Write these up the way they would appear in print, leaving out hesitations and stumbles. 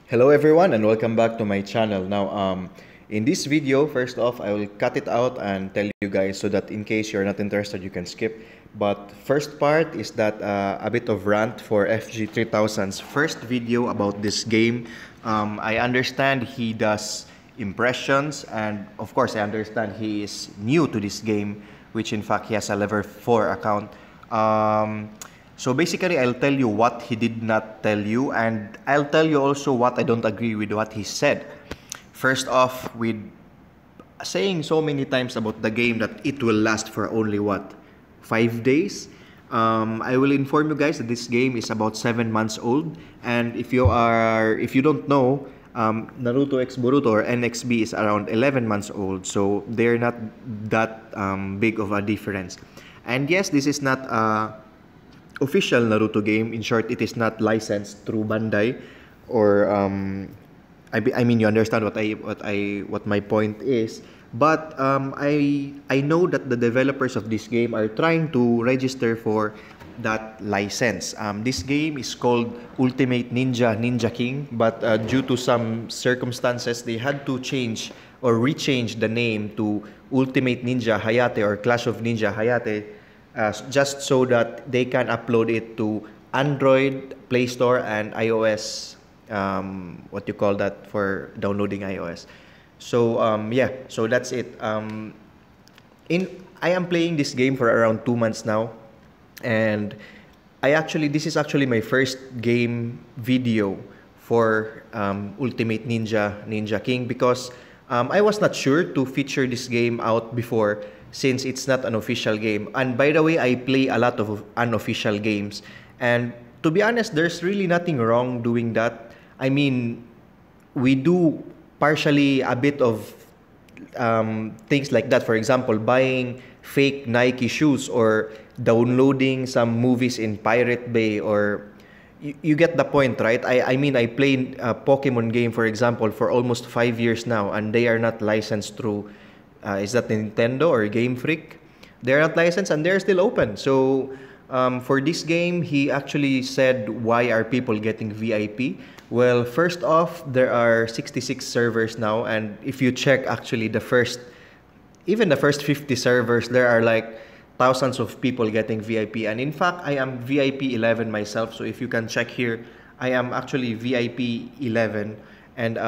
Hello everyone and welcome back to my channel. Now in this video, first off, I will cut it out and tell you guys so that in case you're not interested you can skip. But first part is that a bit of rant for FG3000's first video about this game. I understand he does impressions, and of course I understand he is new to this game, which in fact he has a level 4 account. So basically, I'll tell you what he did not tell you, and I'll tell you also what I don't agree with what he said. First off, with saying so many times about the game that it will last for only what, 5 days? I will inform you guys that this game is about 7 months old, and if you don't know, Naruto X Boruto or NXB is around 11 months old, so they're not that big of a difference. And yes, this is not official Naruto game. In short, it is not licensed through Bandai, or I mean, you understand what my point is. But I know that the developers of this game are trying to register for that license. This game is called Ultimate Ninja King, but due to some circumstances, they had to change or rechange the name to Ultimate Ninja Hayate or Clash of Ninja Hayate, just so that they can upload it to Android, Play Store, and iOS. What you call that for downloading iOS. So yeah, so that's it. I am playing this game for around 2 months now, and this is actually my first game video for Ultimate Ninja King, because I was not sure to feature this game out before, since it's not an official game. And by the way, I play a lot of unofficial games, and to be honest, there's really nothing wrong doing that. I mean, we do partially a bit of things like that. For example, buying fake Nike shoes or downloading some movies in Pirate Bay, or you get the point, right? I mean, I played a Pokemon game, for example, for almost 5 years now, and they are not licensed through is that Nintendo or Game Freak? They're not licensed and they're still open. So for this game, he actually said, why are people getting VIP? Well, first off, there are 66 servers now, and if you check actually even the first 50 servers, there are like thousands of people getting VIP. And in fact, I am VIP 11 myself. So if you can check here, I am actually VIP 11. And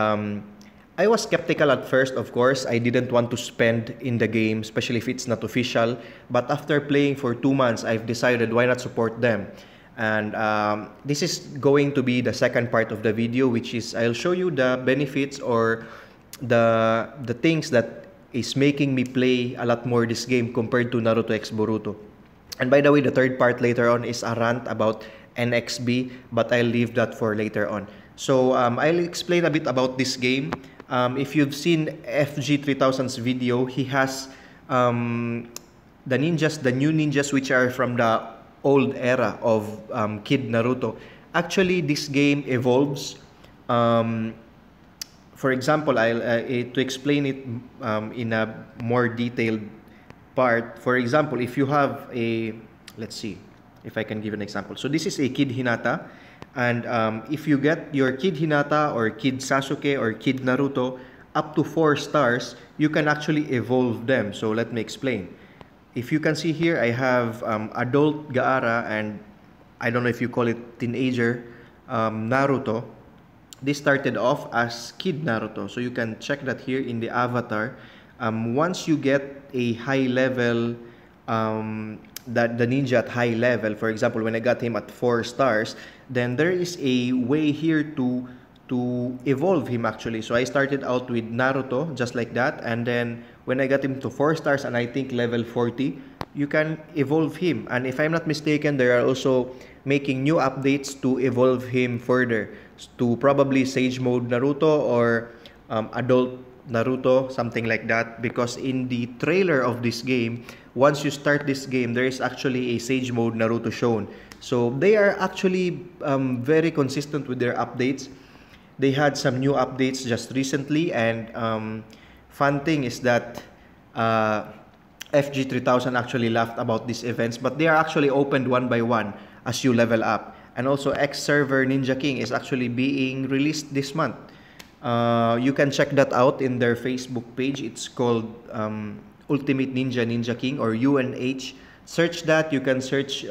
I was skeptical at first, of course. I didn't want to spend in the game, especially if it's not official. But after playing for 2 months, I've decided why not support them. And this is going to be the second part of the video, which is I'll show you the benefits or the things that is making me play a lot more this game compared to Naruto X Boruto. And by the way, the third part later on is a rant about NXB, but I'll leave that for later on. So I'll explain a bit about this game. If you've seen FG3000's video, he has the new ninjas, which are from the old era of Kid Naruto. Actually, this game evolves. For example, to explain it in a more detailed part. For example, if you have let's see if I can give an example. So this is a Kid Hinata. And if you get your Kid Hinata or Kid Sasuke or Kid Naruto up to 4 stars, you can actually evolve them. So let me explain. If you can see here, I have adult Gaara, and I don't know if you call it teenager Naruto. This started off as Kid Naruto. So you can check that here in the avatar. Once you get a high level, the ninja at high level, for example, when I got him at 4 stars, then there is a way here to evolve him actually. So I started out with Naruto, just like that, and then when I got him to 4 stars and I think level 40, you can evolve him. And if I'm not mistaken, they are also making new updates to evolve him further to probably Sage Mode Naruto or Adult Naruto, something like that. Because in the trailer of this game, once you start this game, there is actually a Sage Mode Naruto shown. So they are actually very consistent with their updates. They had some new updates just recently, and fun thing is that FG3000 actually laughed about these events, but they are actually opened one by one as you level up. and also X server Ninja King is actually being released this month. You can check that out in their Facebook page. It's called Ultimate Ninja King, or UNH. Search that. You can search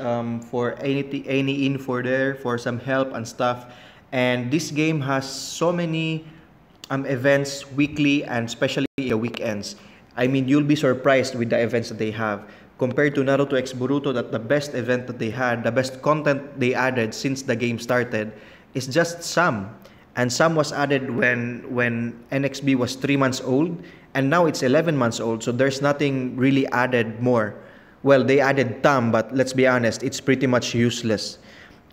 for any info there for some help and stuff. And this game has so many events weekly and especially the weekends. I mean, you'll be surprised with the events that they have. Compared to Naruto X Boruto, that the best event that they had, the best content they added since the game started is just Sam. And Sam was added when NXB was 3 months old, and now it's 11 months old, so there's nothing really added more. Well, they added Tam, but let's be honest, it's pretty much useless.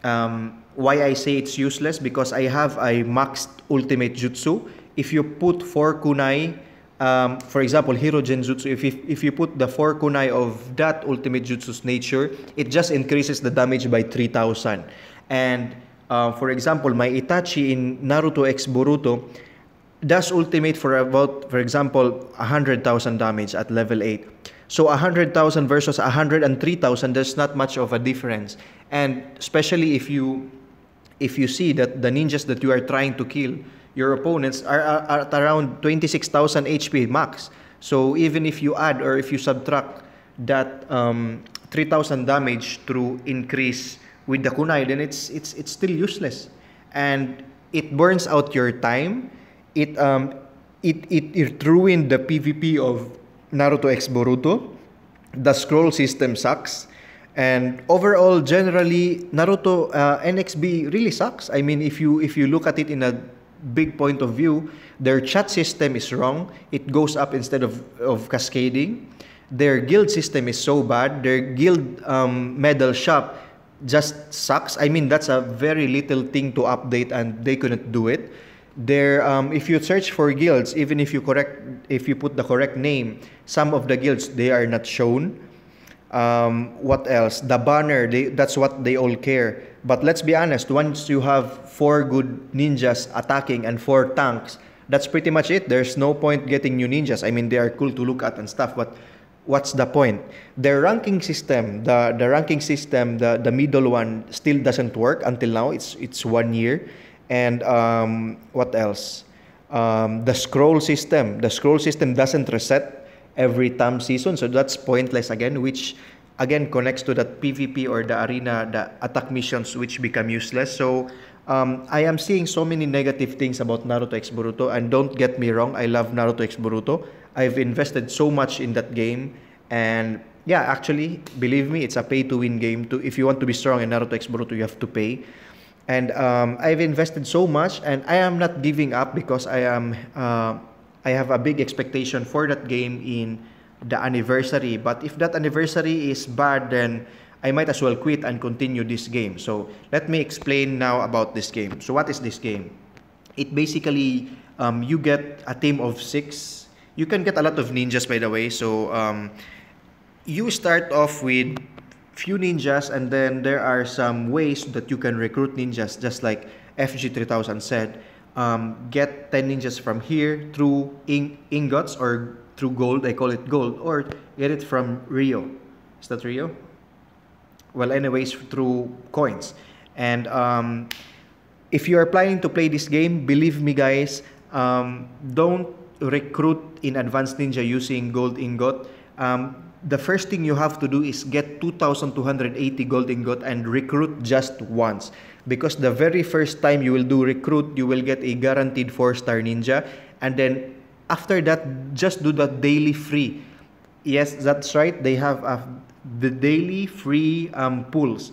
Why I say it's useless? Because I have a maxed ultimate jutsu. If you put 4 kunai, for example, Hero Genjutsu, if you put the 4 kunai of that ultimate jutsu's nature, it just increases the damage by 3,000. And for example, my Itachi in Naruto X Boruto does ultimate for about, for example, 100,000 damage at level 8. So 100,000 versus 103,000, there's not much of a difference. And especially if you see that the ninjas that you are trying to kill, your opponents are at around 26,000 HP max. So even if you add or if you subtract that 3,000 damage through increase with the kunai, then it's still useless, and it burns out your time. It ruined the PvP of Naruto X Boruto. The scroll system sucks, and overall, generally, Naruto NXB really sucks. I mean, if you look at it in a big point of view, their chat system is wrong. It goes up instead of cascading. Their guild system is so bad. Their guild medal shop just sucks. I mean, that's a very little thing to update, and they couldn't do it. There, if you search for guilds, even if you put the correct name, some of the guilds, they are not shown. What else? The banner, that's what they all care. But let's be honest, once you have 4 good ninjas attacking and 4 tanks, that's pretty much it. There's no point getting new ninjas. I mean, they are cool to look at and stuff, but what's the point? Their ranking system, the ranking system, the middle one still doesn't work until now. It's 1 year. And what else? The scroll system. The scroll system doesn't reset every time season, so that's pointless again, which again connects to that PvP or the arena, the attack missions, which become useless. So I am seeing so many negative things about Naruto X Boruto, and don't get me wrong, I love Naruto X Boruto. I've invested so much in that game, and yeah, actually, believe me, it's a pay-to-win game. If you want to be strong in Naruto X Boruto, you have to pay. And I've invested so much, and I am not giving up because I have a big expectation for that game in the anniversary. But if that anniversary is bad, then I might as well quit and continue this game. So let me explain now about this game. So what is this game? It basically, you get a team of 6. You can get a lot of ninjas, by the way. So you start off with few ninjas, and then there are some ways that you can recruit ninjas, just like FG3000 said. Get 10 ninjas from here through ingots or through gold. I call it gold, or get it from Rio. Is that Rio? Well, anyways, through coins. And if you are planning to play this game, believe me, guys, don't recruit in Advanced Ninja using gold ingot. The first thing you have to do is get 2,280 gold ingot and recruit just once. Because the very first time you will do recruit, you will get a guaranteed 4-star ninja. And then after that, just do that daily free. Yes, that's right. They have the daily free pools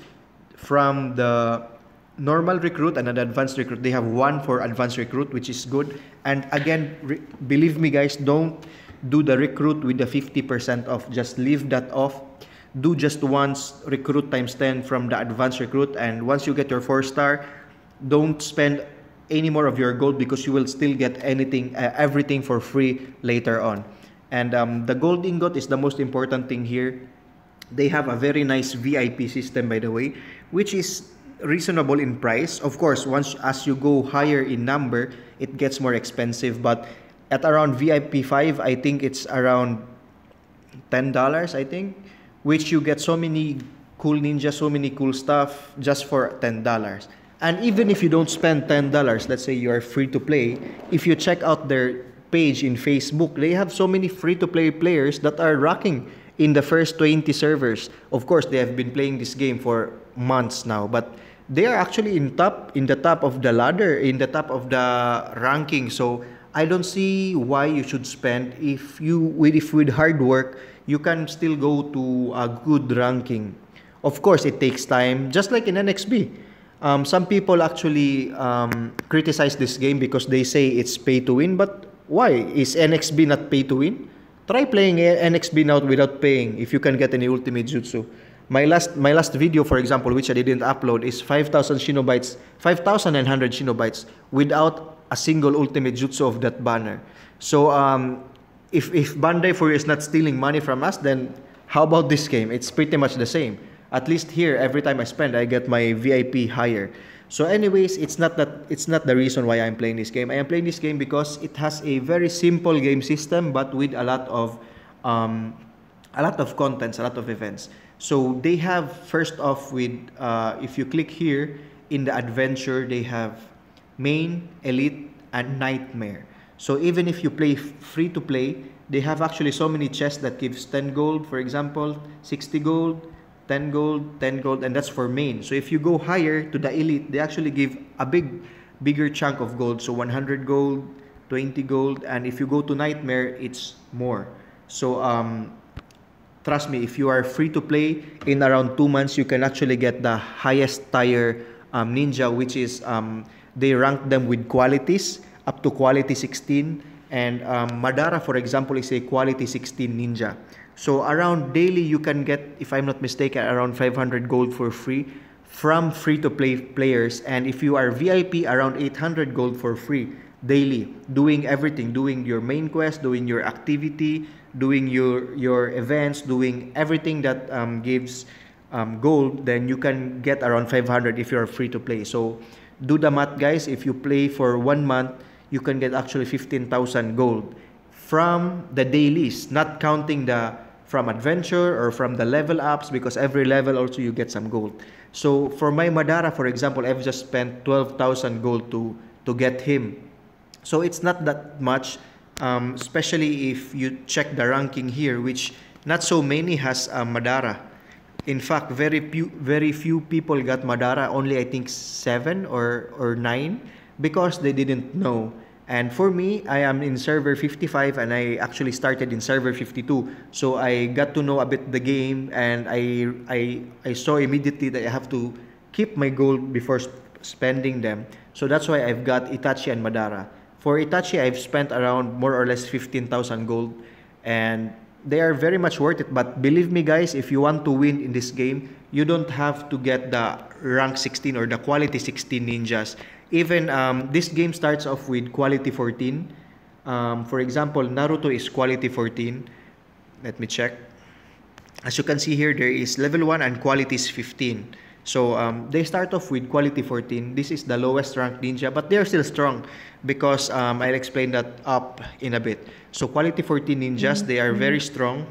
from the normal recruit and an advanced recruit. They have one for advanced recruit, which is good. And again, believe me, guys, don't do the recruit with the 50% off. Just leave that off. Do just once recruit times 10 from the advanced recruit, and once you get your 4-star, don't spend any more of your gold because you will still get everything for free later on. And the gold ingot is the most important thing here. They have a very nice VIP system, by the way, which is reasonable in price. Of course, as you go higher in number, it gets more expensive, but at around VIP 5, I think it's around $10, I think, which you get so many cool ninja, so many cool stuff just for $10. And even if you don't spend $10, let's say you are free to play, if you check out their page in Facebook, they have so many free to play players that are rocking in the first 20 servers. Of course, they have been playing this game for months now, but they are actually in the top of the ladder, in the top of the ranking. So I don't see why you should spend if with hard work you can still go to a good ranking. Of course, it takes time, just like in NXB. Some people actually criticize this game because they say it's pay to win, but why? Is NXB not pay to win? Try playing NXB now without paying if you can get any ultimate jutsu. My last video, for example, which I didn't upload, is 5,000 shinobytes, 5,900 shinobytes without a single ultimate jutsu of that banner. So if Bandai for is not stealing money from us, then how about this game? It's pretty much the same. At least here, every time I spend, I get my VIP higher. So anyways, it's not the reason why I'm playing this game. I am playing this game because it has a very simple game system, but with a lot of contents, a lot of events. So they have, first off with, if you click here, in the adventure, they have main, elite, and nightmare. So even if you play free to play, they have actually so many chests that gives 10 gold, for example, 60 gold, 10 gold, 10 gold, and that's for main. So if you go higher to the elite, they actually give a bigger chunk of gold. So 100 gold, 20 gold, and if you go to nightmare, it's more. So trust me, if you are free to play, in around 2 months, you can actually get the highest tier ninja, which is, they rank them with qualities, up to quality 16. And Madara, for example, is a quality 16 ninja. So around daily, you can get, if I'm not mistaken, around 500 gold for free from free-to-play players. And if you are VIP, around 800 gold for free daily, doing everything, doing your main quest, doing your activity, doing your events, doing everything that gives gold, then you can get around 500 if you're free to play. So do the math, guys. If you play for 1 month, you can get actually 15,000 gold from the dailies, not counting the from adventure or from the level ups, because every level also you get some gold. So for my Madara, for example, I've just spent 12,000 gold to get him. So it's not that much, especially if you check the ranking here, which not so many has Madara. In fact, very few people got Madara, only I think 7 or 9, because they didn't know. And for me, I am in server 55 and I actually started in server 52. So I got to know a bit the game, and I saw immediately that I have to keep my gold before spending them. So that's why I've got Itachi and Madara. For Itachi, I've spent around more or less 15,000 gold, and they are very much worth it. But believe me, guys, if you want to win in this game, you don't have to get the rank 16 or the quality 16 ninjas. Even this game starts off with quality 14. For example, Naruto is quality 14. Let me check. As you can see here, there is level 1 and quality is 15. So they start off with quality 14. This is the lowest ranked ninja, but they're still strong because I'll explain that up in a bit. So quality 14 ninjas, they are very strong.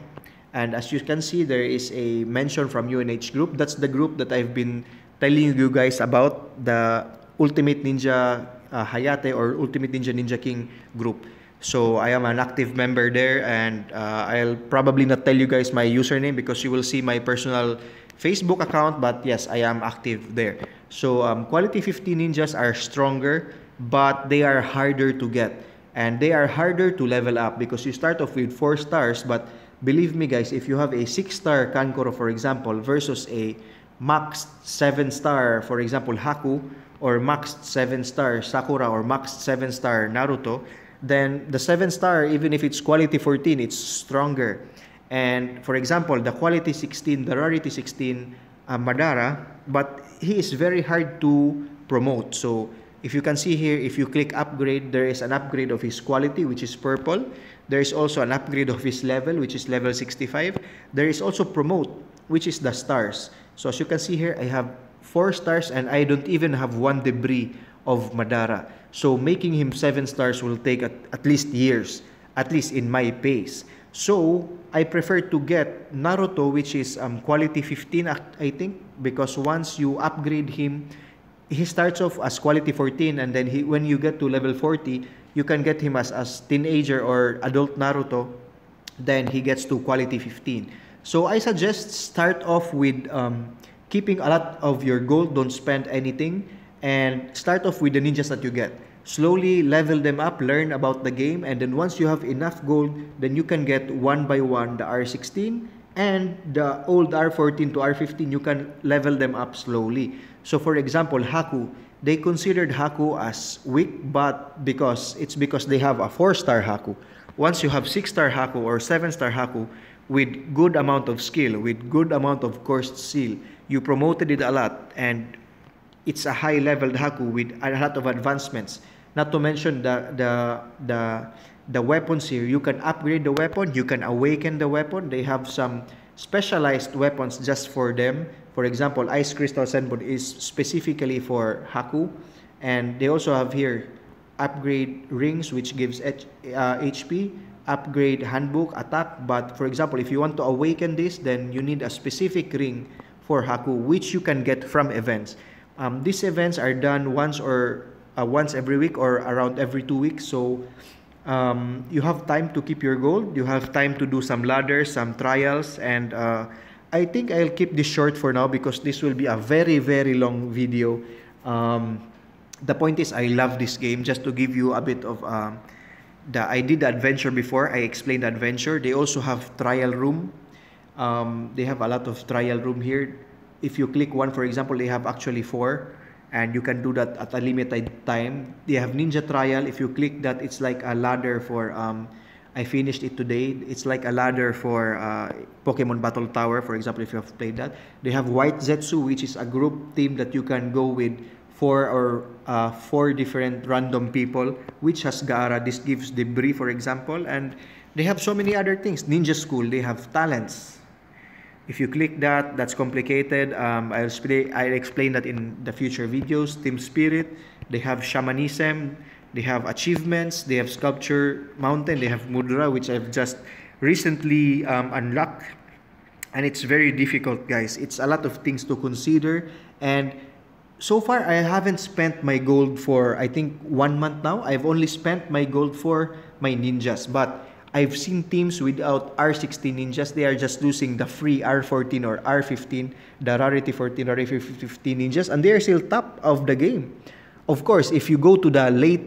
And as you can see, there is a mention from UNH group. That's the group that I've been telling you guys about, the Ultimate Ninja Hayate or Ultimate Ninja King group. So I am an active member there, and I'll probably not tell you guys my username because you will see my personal Facebook account, but yes, I am active there. So quality 15 ninjas are stronger, but they are harder to get, and they are harder to level up because you start off with 4 stars. But believe me, guys, if you have a 6-star Kankuro, for example, versus a max 7-star, for example, Haku, or max 7-star Sakura, or max 7-star Naruto, then the 7-star, even if it's quality 14, it's stronger. And for example, the quality 16, the rarity 16 Madara, but he is very hard to promote. So if you can see here, if you click upgrade, there is an upgrade of his quality, which is purple. There is also an upgrade of his level, which is level 65. There is also promote, which is the stars. So as you can see here, I have 4 stars and I don't even have 1 debris of Madara. So making him 7 stars will take at least years, at least in my pace. So I prefer to get Naruto, which is quality 15, I think, because once you upgrade him, he starts off as quality 14, and then when you get to level 40, you can get him as teenager or adult Naruto. Then he gets to quality 15. So I suggest start off with keeping a lot of your gold, don't spend anything, and start off with the ninjas that you get. Slowly level them up, learn about the game, and then once you have enough gold, then you can get one by one the R16 and the old R14 to R15, you can level them up slowly. So for example, Haku, they considered Haku as weak, but because they have a 4-star Haku. Once you have 6-star Haku or 7-star Haku with good amount of skill, with good amount of cursed seal, you promoted it a lot, and it's a high-leveled Haku with a lot of advancements. Not to mention the weapons here. You can upgrade the weapon, you can awaken the weapon. They have some specialized weapons just for them. For example, Ice Crystal Senbon is specifically for Haku, and they also have here upgrade rings, which gives HP, upgrade handbook, attack. But for example, if you want to awaken this, then you need a specific ring for Haku, which you can get from events. These events are done once every week or around every 2 weeks. So you have time to keep your gold. You have time to do some ladders, some trials, and I think I'll keep this short for now because this will be a very, very long video. The point is, I love this game. Just to give you a bit of I did the adventure before. I explained the adventure. They also have trial room. They have a lot of trial room here. If you click one, for example, they have actually 4, and you can do that at a limited time. They have ninja trial. If you click that, it's like a ladder for I finished it today. It's like a ladder for Pokemon Battle Tower, for example, if you have played that. They have White Zetsu, which is a group team that you can go with 4 different random people, which has Gaara. This gives debris, for example, and they have so many other things. Ninja School, they have talents. If you click that, that's complicated. I'll explain that in the future videos. Team Spirit, they have Shamanism, they have achievements, they have Sculpture Mountain, they have Mudra, which I've just recently unlocked. And it's very difficult, guys. It's a lot of things to consider. And so far, I haven't spent my gold for, I think, 1 month now. I've only spent my gold for my ninjas. But I've seen teams without R16 ninjas. They are just losing the free R14 or R15, the rarity 14 or R15 ninjas, and they are still top of the game. Of course, if you go to the late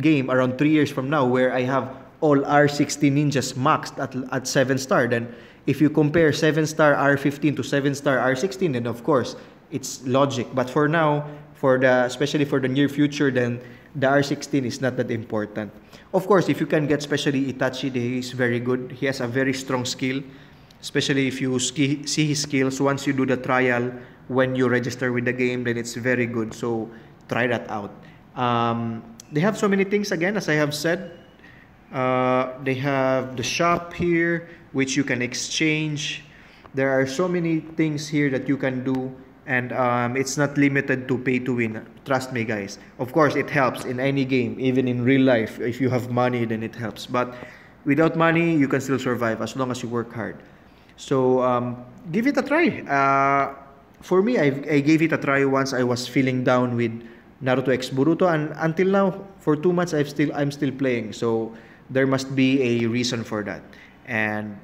game around 3 years from now, where I have all R16 ninjas maxed at 7-star, then if you compare 7-star R15 to 7-star R16, then of course it's logic. But for now, especially for the near future, then the R16 is not that important. Of course, if you can get especially Itachi, he is very good. He has a very strong skill, especially if you see his skills. Once you do the trial, when you register with the game, then it's very good. So try that out. They have so many things, again, as I have said. They have the shop here, which you can exchange. There are so many things here that you can do. And it's not limited to pay to win. Trust me, guys. Of course, it helps in any game, even in real life. If you have money, then it helps. But without money, you can still survive as long as you work hard. So give it a try. For me, I gave it a try once I was feeling down with Naruto X Boruto, and until now, for 2 months, I'm still playing. So there must be a reason for that. And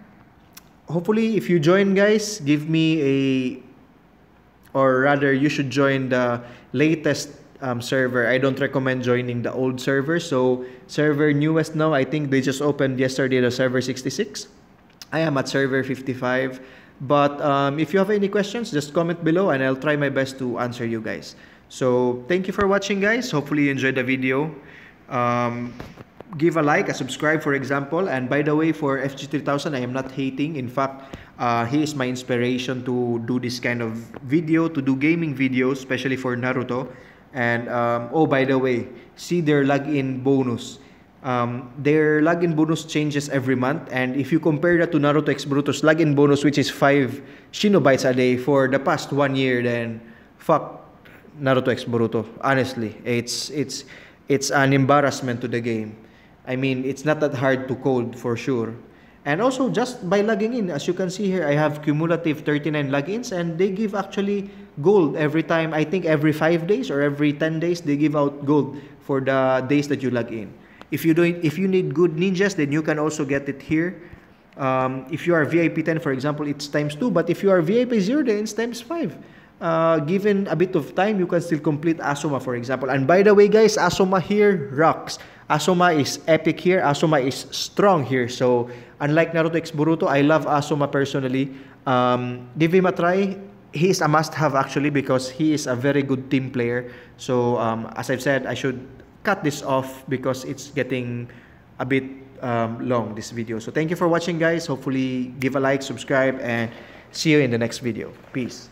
hopefully, if you join, guys, give me or rather, you should join the latest server. I don't recommend joining the old server. So server newest now, I think they just opened yesterday, the server 66. I am at server 55. But if you have any questions, just comment below and I'll try my best to answer you guys. So thank you for watching, guys. Hopefully you enjoyed the video. Give a like, a subscribe, for example. And by the way, for FG3000, I am not hating. In fact, he is my inspiration to do this kind of video, to do gaming videos, especially for Naruto. And oh, by the way, see their login bonus. Their login bonus changes every month, and if you compare that to Naruto X Boruto's login bonus, which is 5 Shinobites a day for the past 1 year, then fuck Naruto X Boruto. Honestly, it's an embarrassment to the game. I mean, it's not that hard to code for sure. And also, just by logging in, as you can see here, I have cumulative 39 logins, and they give actually gold every time. I think every 5 days or every 10 days, they give out gold for the days that you log in. If you need good ninjas, then you can also get it here. If you are VIP 10, for example, it's times 2. But if you are VIP 0, then it's times 5. Given a bit of time, you can still complete Asuma, for example. And by the way, guys, Asuma here rocks. Asuma is epic here. Asuma is strong here. So, unlike Naruto x Boruto, I love Asuma personally. Give him a try. He is a must-have actually because he is a very good team player. So, as I've said, I should cut this off because it's getting a bit long, this video. So, thank you for watching, guys. Hopefully, give a like, subscribe, and see you in the next video. Peace.